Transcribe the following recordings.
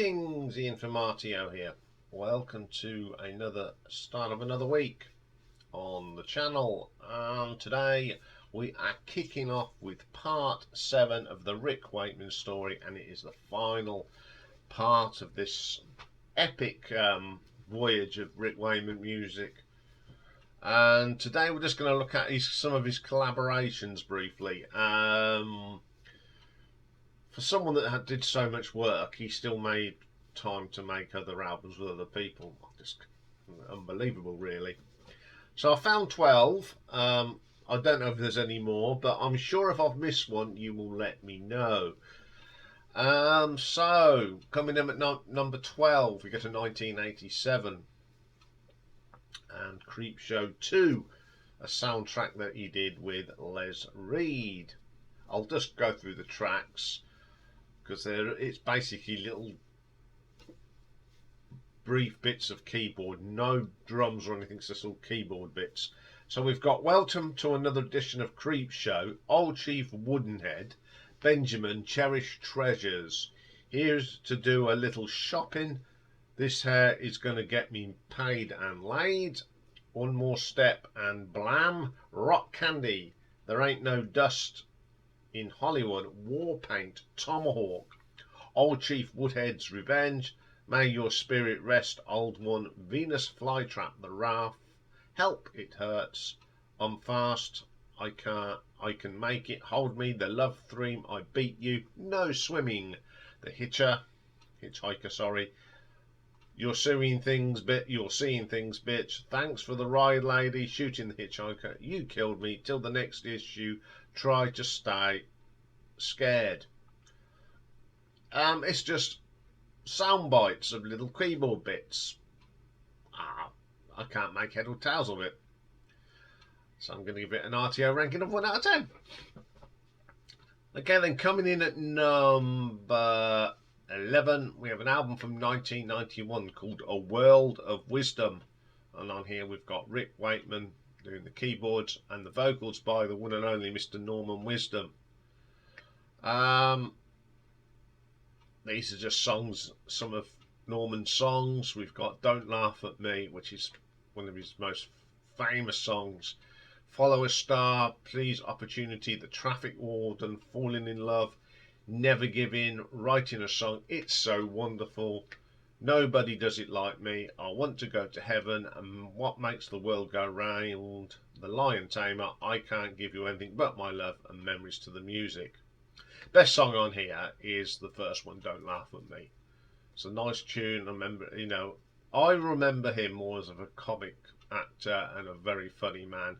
Greetings, Iain from Martio here. Welcome to another start of another week on the channel. Today we are kicking off with part 7 of the Rick Wakeman story, and it is the final part of this epic voyage of Rick Wakeman music. And today we're just going to look at some of his collaborations briefly. For someone that did so much work, he still made time to make other albums with other people. Just unbelievable, really. So I found 12. I don't know if there's any more, but I'm sure if I've missed one, you will let me know. So coming in at number 12, we get to 1987 and Creepshow 2, a soundtrack that he did with Les Reed. I'll just go through the tracks, because it's basically little brief bits of keyboard, no drums or anything, it's just all keyboard bits. So we've got Welcome to another edition of Creepshow, Old Chief Woodenhead, Benjamin, Cherished Treasures, Here's to Do a Little Shopping, This Hair is Gonna Get Me Paid and Laid, One More Step and Blam, Rock Candy, There Ain't No Dust in Hollywood, War Paint, Tomahawk, Old Chief Woodhead's Revenge, May Your Spirit Rest, Old One, Venus Flytrap, The Wrath, Help It Hurts, I'm Fast, I Can Make It, Hold Me, The Love Theme, I Beat You, No Swimming, The Hitchhiker, sorry, You're Seeing Things, Bitch, Thanks for the Ride Lady, Shooting the Hitchhiker, You Killed Me, Till the Next Issue, Try to Stay Scared. It's just sound bites of little keyboard bits. I can't make head or tails of it, so I'm going to give it an RTO ranking of 1 out of 10. Okay, then coming in at number 11, we have an album from 1991 called A World of Wisdom, and on here we've got Rick Wakeman doing the keyboards and the vocals by the one and only Mr. Norman Wisdon. These are just songs, some of Norman's songs. We've got Don't Laugh at Me, which is one of his most famous songs, Follow a Star, Please Opportunity, The Traffic Warden, Falling in Love, Never Give In, Writing a Song, It's So Wonderful, Nobody Does It Like Me, I Want to Go to Heaven, and What Makes the World Go Round, The Lion Tamer, I Can't Give You Anything But My Love, and Memories to the Music. Best song on here is the first one, Don't Laugh at Me. It's a nice tune. I remember him more as a comic actor and a very funny man.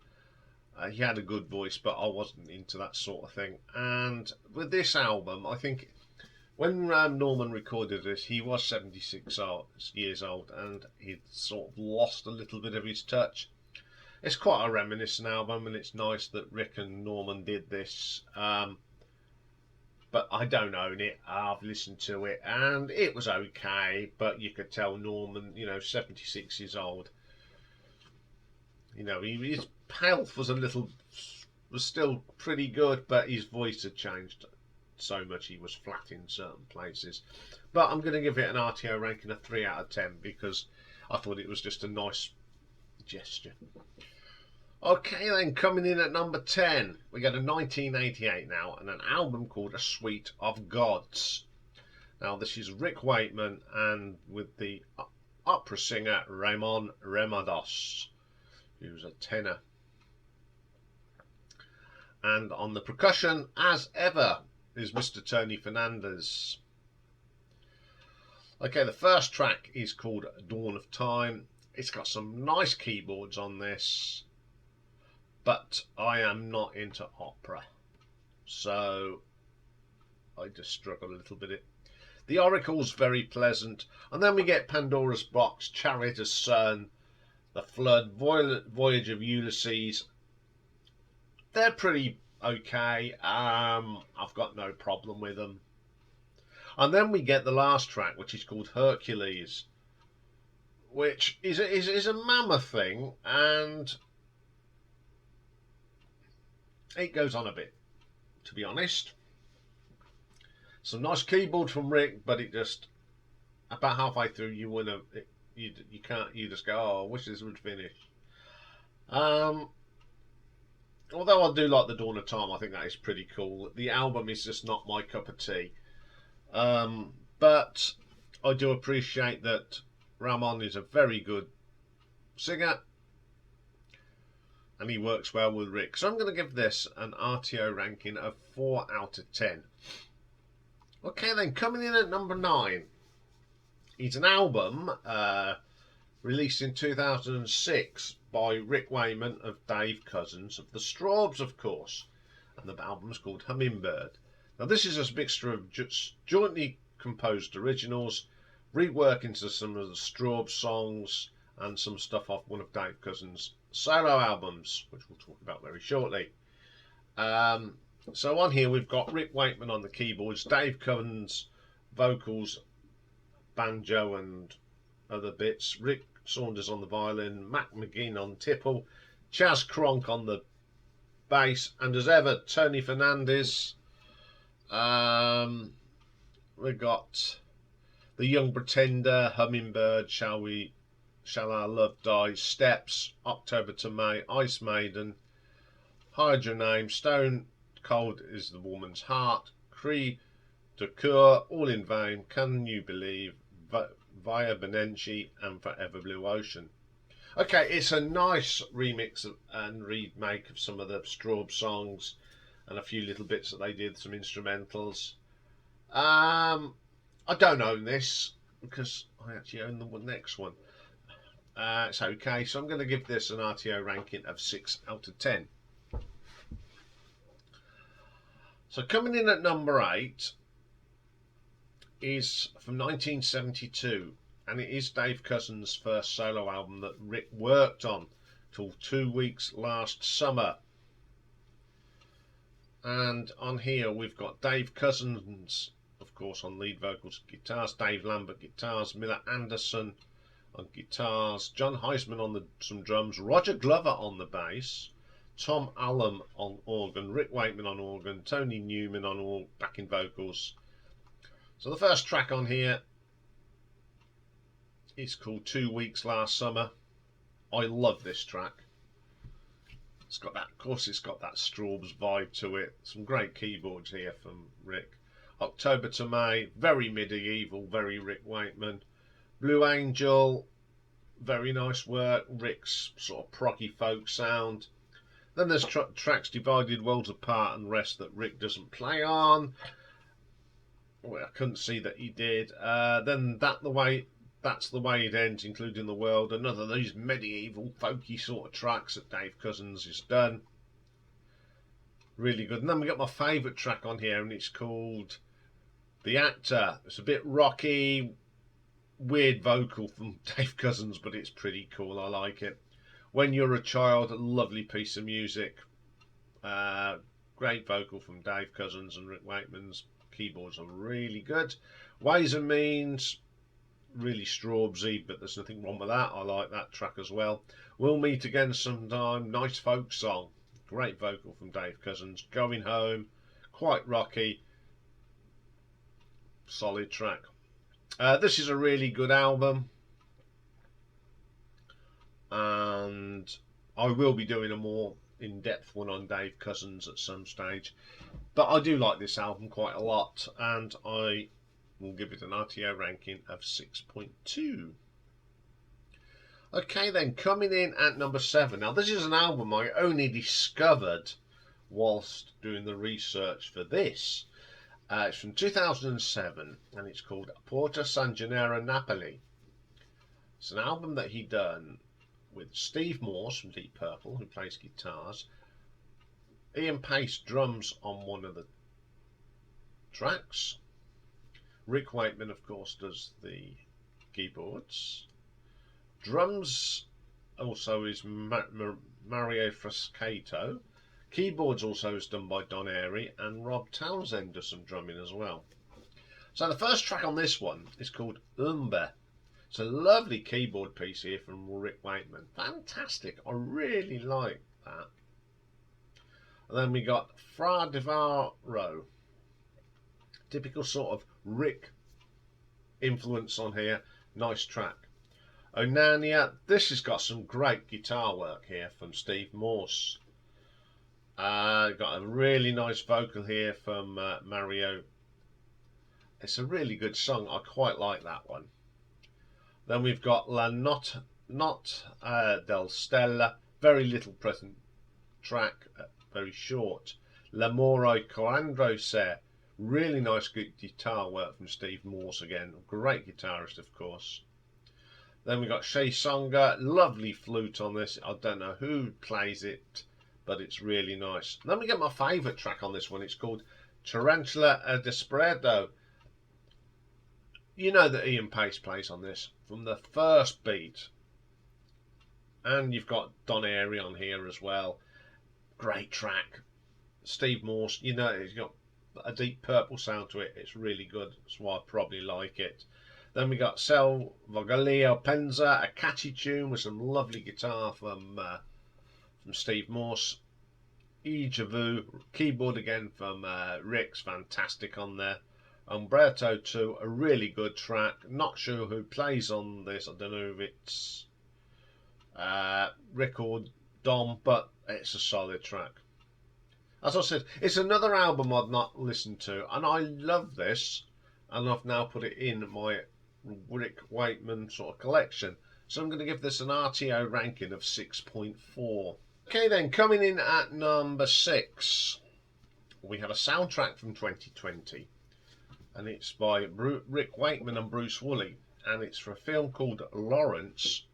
He had a good voice, but I wasn't into that sort of thing. And with this album, I think when Norman recorded this, he was 76 years old, and he'd sort of lost a little bit of his touch. It's quite a reminiscent album, and it's nice that Rick and Norman did this. But I don't own it. I've listened to it and it was okay, but you could tell Norman, 76 years old, his health was still pretty good, but his voice had changed so much he was flat in certain places. But I'm going to give it an RTO ranking of 3 out of 10 because I thought it was just a nice gesture. Okay, then coming in at number 10, we got a 1988 now, and an album called A Suite of Gods. Now this is Rick Wakeman and with the opera singer Ramon Remedios, who's a tenor. And on the percussion, as ever, is Mr. Tony Fernandez. Okay, the first track is called Dawn of Time. It's got some nice keyboards on this, but I am not into opera, so I just struggle a little bit. The Oracle's very pleasant, and then we get Pandora's Box, Chariot of Sun, The Flood, Voyage of Ulysses. They're pretty okay. I've got no problem with them. And then we get the last track, which is called Hercules, which is a mammoth thing, and it goes on a bit, to be honest. Some nice keyboard from Rick, but it just about halfway through, you can't, you just go, oh, I wish this would finish. Um, Although I do like The Dawn of Time, I think that is pretty cool. The album is just not my cup of tea. But I do appreciate that Ramon is a very good singer and he works well with Rick. So I'm going to give this an RTO ranking of 4 out of 10. Okay then, coming in at number 9 is an album released in 2006 by Rick Wakeman of Dave Cousins of the Strawbs, of course. And the album's called Hummingbird. Now this is a mixture of just jointly composed originals, reworkings of some of the Strawbs songs, and some stuff off one of Dave Cousins' solo albums, which we'll talk about very shortly. So on here we've got Rick Wakeman on the keyboards, Dave Cousins vocals, banjo and other bits, Rick Saunders on the violin, Mac McGinn on tipple, Chaz Cronk on the bass, and as ever Tony Fernandez. We've got The Young Pretender, Hummingbird, Shall Our Love Die, Steps, October to May, Ice Maiden, Hide Your Name, Stone Cold Is the Woman's Heart, Cri de Coeur, All in Vain, Can You Believe, Via Benenchi, and Forever Blue Ocean. Okay, it's a nice remix and remake of some of the Strawbs songs and a few little bits that they did, some instrumentals. I don't own this because I actually own the next one. It's okay, so I'm going to give this an RTO ranking of 6 out of 10. So coming in at number 8 is from 1972, and it is Dave Cousins' first solo album that Rick worked on till 2 weeks last summer. And on here we've got Dave Cousins, of course, on lead vocals, guitars, Dave Lambert guitars, Miller Anderson on guitars, John Heisman on some drums, Roger Glover on the bass, Tom Allum on organ, Rick Wakeman on organ, Tony Newman on all backing vocals. So the first track on here is called 2 Weeks Last Summer. I love this track. It's got that, of course, it's got that Strawbs vibe to it. Some great keyboards here from Rick. October to May, very medieval, very Rick Wakeman. Blue Angel, very nice work. Rick's sort of proggy folk sound. Then there's tracks Divided Worlds Apart and Rest that Rick doesn't play on. Well, I couldn't see that he did. Then That's the Way It Ends, including The World. Another of these medieval, folky sort of tracks that Dave Cousins has done. Really good. And then we got my favourite track on here, and it's called The Actor. It's a bit rocky, weird vocal from Dave Cousins, but it's pretty cool. I like it. When You're a Child, a lovely piece of music. Great vocal from Dave Cousins, and Rick Wakeman's keyboards are really good. Ways and Means, really Strawbsy, but there's nothing wrong with that. I like that track as well. We'll Meet Again Sometime, nice folk song. Great vocal from Dave Cousins. Going Home, quite rocky. Solid track. This is a really good album, and I will be doing a more in-depth one on Dave Cousins at some stage, but I do like this album quite a lot, and I will give it an RTO ranking of 6.2. Okay then, coming in at number 7. Now this is an album I only discovered whilst doing the research for this. It's from 2007 and it's called Porta San Gennaro Napoli. It's an album that he done with Steve Morse from Deep Purple, who plays guitars. Iain Paice drums on one of the tracks. Rick Wakeman, of course, does the keyboards. Drums also is Mario Fasciano. Keyboards also is done by Don Airy, and Rob Townsend does some drumming as well. So the first track on this one is called Umber. It's a lovely keyboard piece here from Rick Wakeman. Fantastic. I really like that. And then we got Fra di Varo. Typical sort of Rick influence on here. Nice track. Onania, this has got some great guitar work here from Steve Morse. Got a really nice vocal here from Mario. It's a really good song. I quite like that one. Then we've got La Not del Stella, very little present track, very short. L'amore quando se, really nice good guitar work from Steve Morse again, great guitarist of course. Then we got Shea Songa, lovely flute on this. I don't know who plays it, but it's really nice. Then we get my favourite track on this one. It's called Tarantula a Desperado. You know that Iain Paice plays on this from the first beat. And you've got Don Airy on here as well. Great track. Steve Morse, you know, he's got a deep purple sound to it. It's really good. That's why I probably like it. Then we got Sel Vogalio Penza, a catchy tune with some lovely guitar from Steve Morse. Ijavu, keyboard again from Rick's fantastic on there. Umberto 2, a really good track. Not sure who plays on this. I don't know if it's Rick or Dom, but it's a solid track. As I said, it's another album I've not listened to, and I love this, and I've now put it in my Rick Wakeman sort of collection. So I'm going to give this an RTO ranking of 6.4. Okay then, coming in at number 6, we have a soundtrack from 2020, and it's by Rick Wakeman and Bruce Wolley, and it's for a film called Lawrence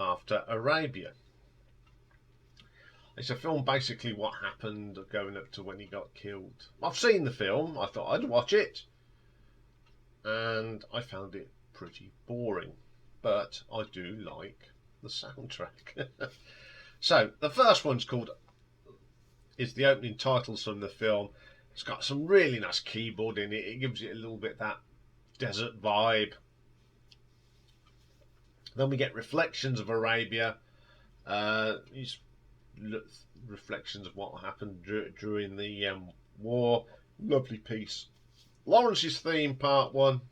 After Arabia. It's a film basically what happened going up to when he got killed. I've seen the film, I thought I'd watch it, and I found it pretty boring, but I do like the soundtrack. So the first one's is the opening titles from the film. It's got some really nice keyboard in it. It gives it a little bit that desert vibe. Then we get Reflections of Arabia. These reflections of what happened during the war. Lovely piece. Lawrence's Theme, Part 1.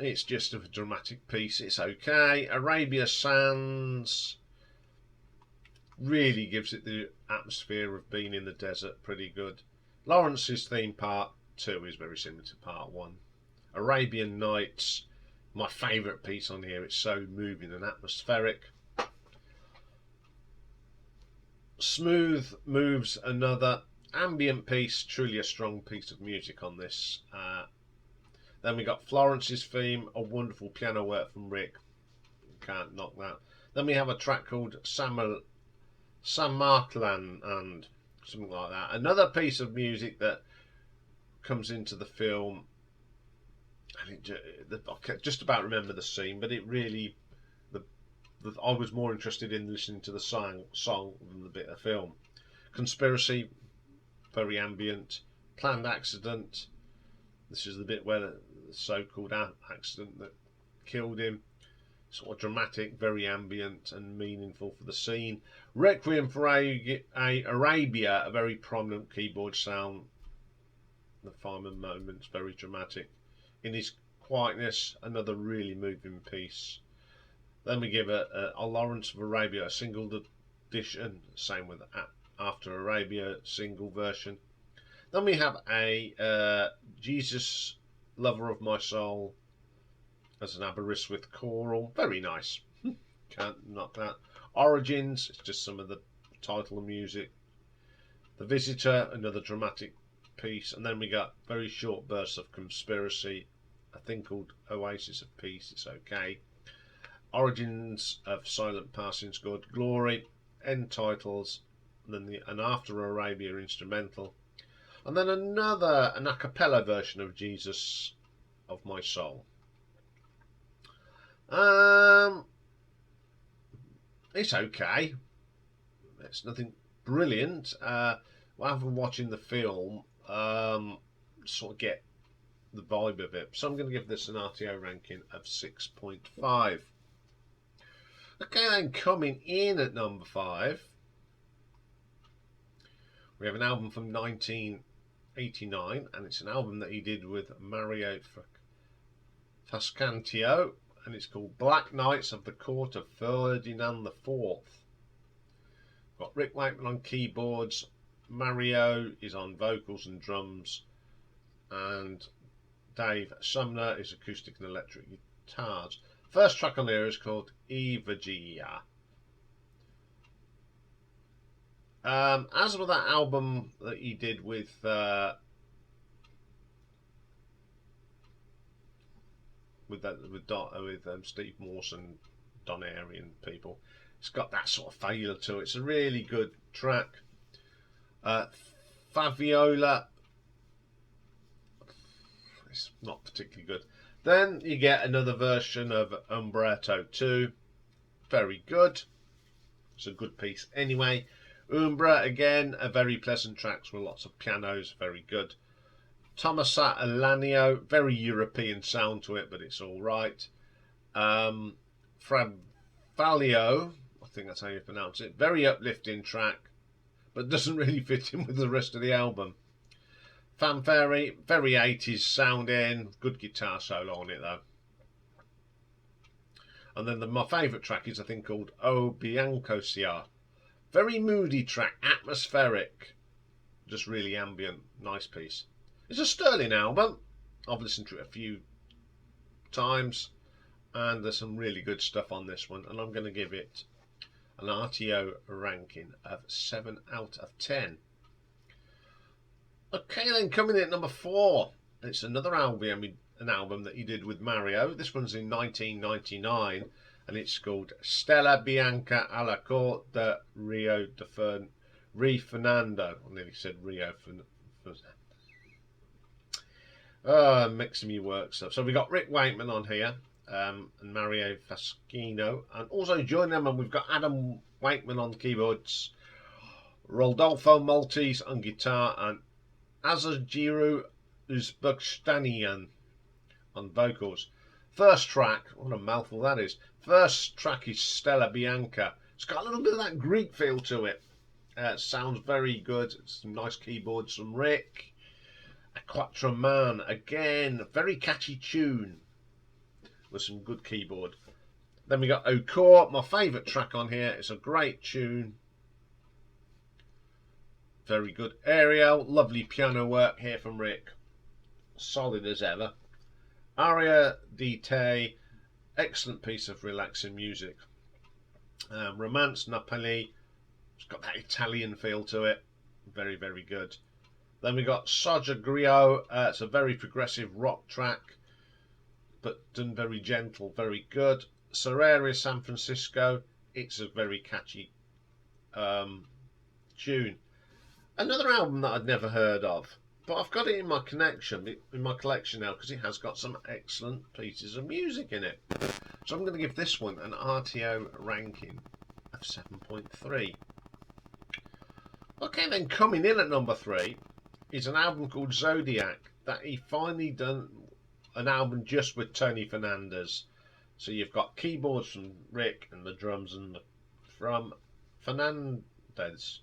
It's just a dramatic piece. It's okay. Arabia Sands really gives it the atmosphere of being in the desert. Pretty good. Lawrence's Theme, Part 2 is very similar to Part 1. Arabian Nights, my favourite piece on here. It's so moving and atmospheric. Smooth Moves, another ambient piece, truly a strong piece of music on this. Then we got Florence's Theme, a wonderful piano work from Rick. Can't knock that. Then we have a track called Samartlan and something like that. Another piece of music that comes into the film. I just about remember the scene, but it really, I was more interested in listening to the song than the bit of film. Conspiracy, very ambient. Planned Accident. This is the bit where the so-called accident that killed him. Sort of dramatic, very ambient and meaningful for the scene. Requiem for Arabia, a very prominent keyboard sound. The final moments, very dramatic. In his quietness, another really moving piece. Then we give a Lawrence of Arabia, a single edition, same with After Arabia single version. Then we have a Jesus, Lover of My Soul, as an Aberystwyth choral. Very nice. Can't knock that. Origins, it's just some of the title and music. The Visitor, another dramatic piece. And then we got very short bursts of Conspiracy, a thing called Oasis of Peace, it's okay. Origins of Silent Passing's good. Glory, end titles, and then an After Arabia instrumental. And then an a cappella version of Jesus of My Soul. It's okay. It's nothing brilliant. While I'm watching the film, sort of get the vibe of it. So I'm going to give this an RTO ranking of 6.5. Okay, then coming in at number 5, we have an album from 19 '89, and it's an album that he did with Mario Fasciano, and it's called Black Nights of the Court of Ferdinand IV. Got Rick Wakeman on keyboards, Mario is on vocals and drums, and Dave Sumner is acoustic and electric guitars. First track on there is called Evagia. As with that album that he did with Steve Morse and Don Airy and people, it's got that sort of feel to it. It's a really good track. Faviola, it's not particularly good. Then you get another version of Umberto 2, very good. It's a good piece anyway. Umbra, again, a very pleasant track with lots of pianos, very good. Tomasa Elanio, very European sound to it, but it's alright. Fravalio, I think that's how you pronounce it, very uplifting track, but doesn't really fit in with the rest of the album. Fanfare, very 80s sounding, good guitar solo on it though. And then my favourite track is, I think, called O Biancosia. Very moody track, atmospheric, just really ambient, nice piece. It's a sterling album. I've listened to it a few times, and there's some really good stuff on this one, and I'm going to give it an RTO ranking of 7 out of 10. Okay, then coming in at number 4, it's another album, an album that he did with Mario. This one's in 1999. And it's called Stella Bianca alla corte Re Ferdinando. I nearly said Rio Ferdinando. Mixing me work stuff. So we got Rick Wakeman on here, and Mario Fasciano, and also joining them, and we've got Adam Wakeman on keyboards, Rodolfo Maltese on guitar, and Azagiru Uzbekistanian on vocals. First track, what a mouthful that is. First track is Stella Bianca. It's got a little bit of that Greek feel to it. Sounds very good. Some nice keyboards from Rick. A Quattro Man, again, a very catchy tune with some good keyboard. Then we got Okor, my favourite track on here. It's a great tune. Very good. Ariel, lovely piano work here from Rick. Solid as ever. Aria di Te, excellent piece of relaxing music. Romance Napoli, it's got that Italian feel to it, very, very good. Then we got Soja Griot, it's a very progressive rock track, but done very gentle, very good. Serraria San Francisco, it's a very catchy tune. Another album that I'd never heard of, but I've got it in my collection now because it has got some excellent pieces of music in it. So I'm going to give this one an RTO ranking of 7.3. Okay, then coming in at number 3 is an album called Zodiaque that he finally done an album just with Tony Fernandez. So you've got keyboards from Rick and the drums from Fernandez.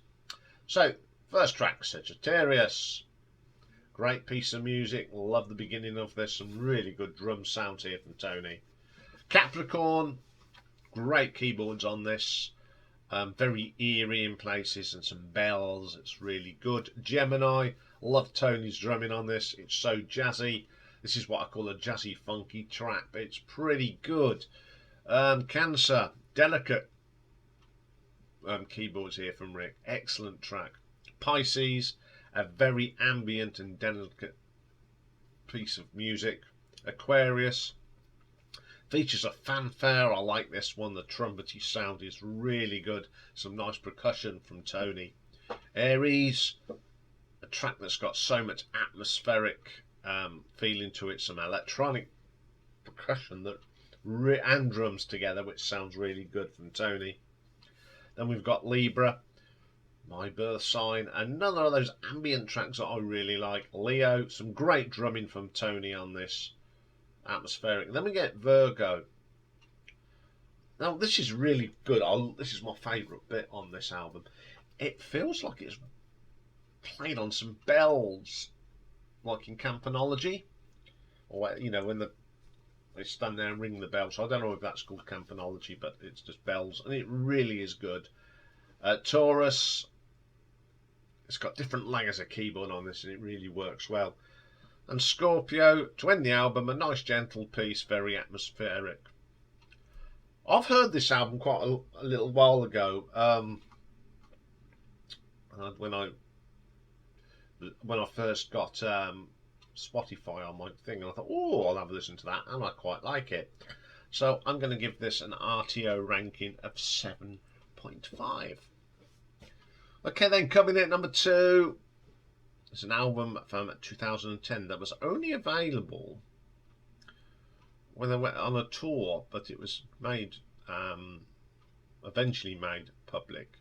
So first track, Sagittarius. Great piece of music. Love the beginning of this. Some really good drum sounds here from Tony. Capricorn. Great keyboards on this. Very eerie in places and some bells. It's really good. Gemini. Love Tony's drumming on this. It's so jazzy. This is what I call a jazzy funky track. But it's pretty good. Cancer. Delicate keyboards here from Rick. Excellent track. Pisces. A very ambient and delicate piece of music. Aquarius features a fanfare. I like this one. The trumpety sound is really good. Some nice percussion from Tony. Aries, a track that's got so much atmospheric feeling to it. Some electronic percussion and drums together, which sounds really good from Tony. Then we've got Libra, my birth sign, another of those ambient tracks that I really like. Leo, some great drumming from Tony on this, atmospheric. Then we get Virgo. Now this is really good. This is my favourite bit on this album. It feels like it's played on some bells like in Campanology, or you know, when they stand there and ring the bell. So I don't know if that's called Campanology, but it's just bells, and it really is good. Taurus, it's got different layers of keyboard on this, and it really works well. And Scorpio, to end the album, a nice gentle piece, very atmospheric. I've heard this album quite a little while ago. When I first got Spotify on my thing, and I thought, oh, I'll have a listen to that, and I quite like it. So I'm going to give this an RTO ranking of 7.5. Okay, then coming in at number 2, it's an album from 2010 that was only available when they went on a tour, but it was made, eventually made public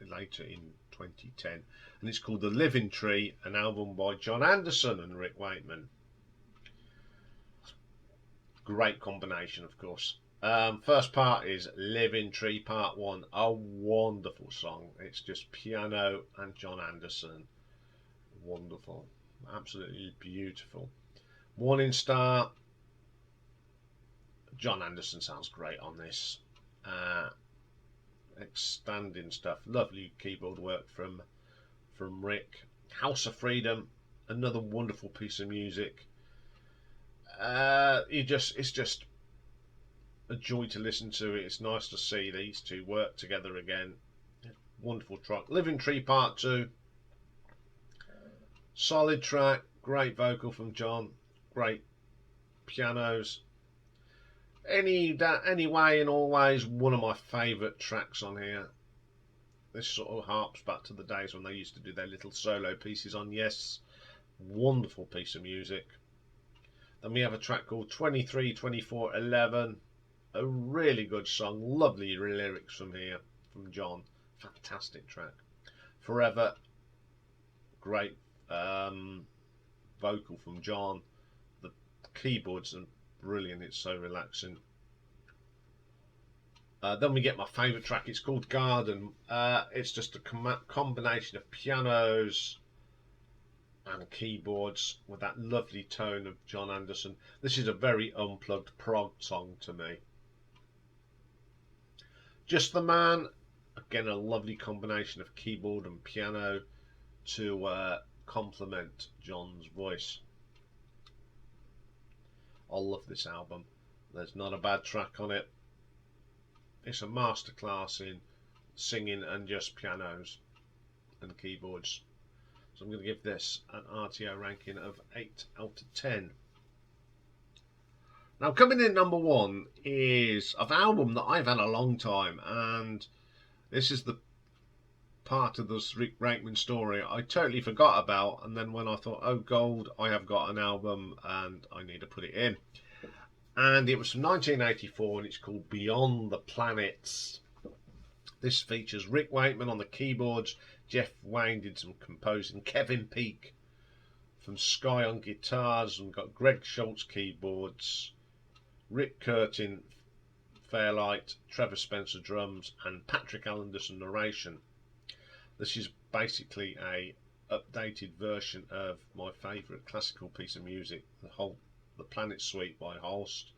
later in 2010, and it's called The Living Tree, an album by Jon Anderson and Rick Wakeman. Great combination, of course. First part is Living Tree Part 1, a wonderful song. It's just piano and Jon Anderson. Wonderful, absolutely beautiful. Morning Star, Jon Anderson sounds great on this. Expanding stuff, lovely keyboard work from Rick. House of Freedom, another wonderful piece of music. It's just a joy to listen to. It's nice to see these two work together again. Wonderful track. Living Tree Part 2, solid track, great vocal from Jon, great pianos. Anyway and Always, one of my favourite tracks on here. This sort of harps back to the days when they used to do their little solo pieces on Yes. Wonderful piece of music. Then we have a track called 23, 24, 11. A really good song. Lovely lyrics from here, from Jon. Fantastic track. Forever. Great vocal from Jon. The keyboards are brilliant. It's so relaxing. Then we get my favourite track. It's called Garden. It's just a combination of pianos and keyboards with that lovely tone of Jon Anderson. This is a very unplugged prog song to me. Just the Man, again a lovely combination of keyboard and piano to complement Jon's voice. I love this album. There's not a bad track on it. It's a masterclass in singing and just pianos and keyboards. So I'm going to give this an RTO ranking of 8 out of 10. Now coming in number 1 is an album that I've had a long time, and this is the part of this Rick Wakeman story I totally forgot about, and then when I thought, oh gold, I have got an album and I need to put it in. And it was from 1984, and it's called Beyond the Planets. This features Rick Wakeman on the keyboards, Jeff Wayne did some composing, Kevin Peake from Sky on guitars, and got Greg Schultz keyboards, Rick Curtin Fairlight, Trevor Spencer drums, and Patrick Anderson narration. This is basically a updated version of my favourite classical piece of music, the Planet Suite by Holst,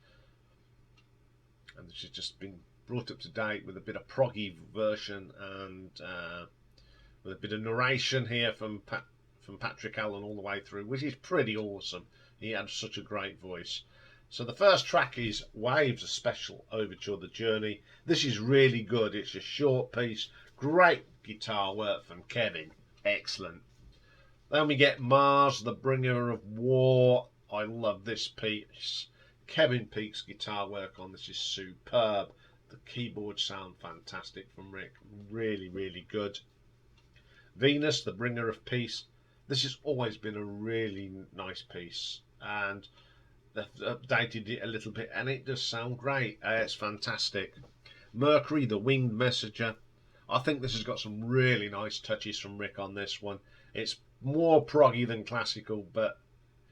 and this has just been brought up to date with a bit of proggy version and with a bit of narration here from Patrick Allen all the way through, which is pretty awesome. He had such a great voice. So the first track is Waves, a special overture, The Journey. This is really good. It's a short piece, great guitar work from Kevin, excellent. Then we get Mars, the Bringer of War. I love this piece. Kevin Peake's guitar work on this is superb. The keyboards sound fantastic from Rick, really, really good. Venus, the Bringer of Peace. This has always been a really nice piece, and they've updated it a little bit, and it does sound great. It's fantastic. Mercury, the Winged Messenger. I think this has got some really nice touches from Rick on this one. It's more proggy than classical, but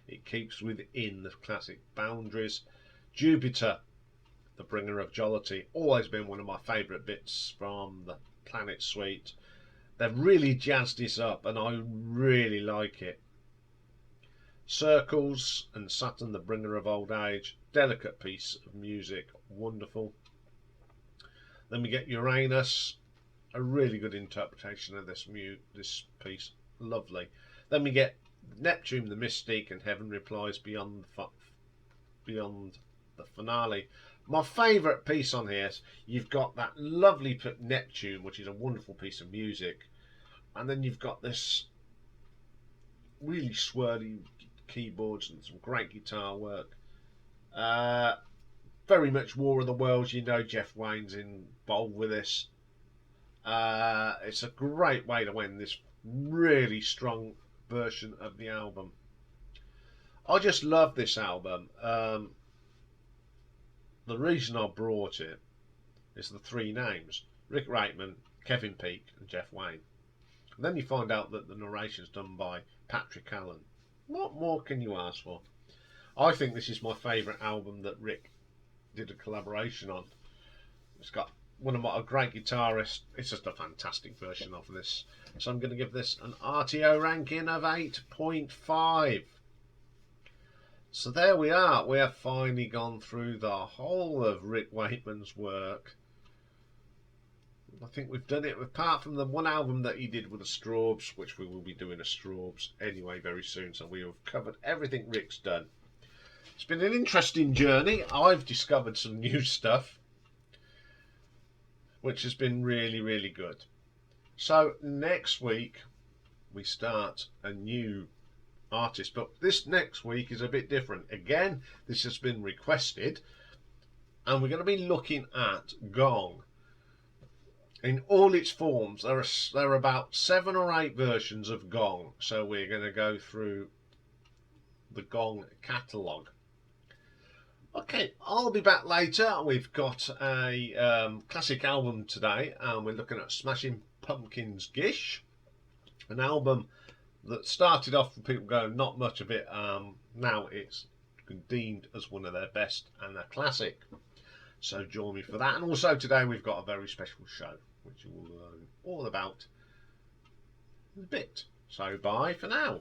it keeps within the classic boundaries. Jupiter, the Bringer of Jollity, always been one of my favourite bits from the Planet Suite. They've really jazzed this up, and I really like it. Circles and Saturn, the bringer of old age. Delicate piece of music, wonderful. Then we get Uranus, a really good interpretation of this piece, lovely. Then we get Neptune, the mystique, and Heaven Replies beyond the finale. My favourite piece on here, you've got that lovely Neptune, which is a wonderful piece of music, and then you've got this really swirly keyboards and some great guitar work. Very much War of the Worlds, you know Jeff Wayne's involved with this. It's a great way to end this really strong version of the album. I just love this album. The reason I brought it is the three names: Rick Wakeman, Kevin Peake and Jeff Wayne. And then you find out that the narration is done by Patrick Allen. What more can you ask for? I think this is my favourite album that Rick did a collaboration on. It's got a great guitarist. It's just a fantastic version of this. So I'm going to give this an RTO ranking of 8.5. So there we are. We have finally gone through the whole of Rick Wakeman's work. I think we've done it, apart from the one album that he did with the Straubs, which we will be doing a Straubs anyway very soon. So we have covered everything Rick's done. It's been an interesting journey. I've discovered some new stuff, which has been really, really good. So next week we start a new artist, but this next week is a bit different. Again, this has been requested, and we're going to be looking at gong in all its forms. There are about 7 or 8 versions of gong, so we're going to go through the gong catalogue. Okay, I'll be back later. We've got a classic album today, and we're looking at Smashing Pumpkins' Gish, an album that started off with people going, not much of it. Now it's deemed as one of their best and a classic. So join me for that. And also today we've got a very special show, which you will learn all about in a bit. So bye for now.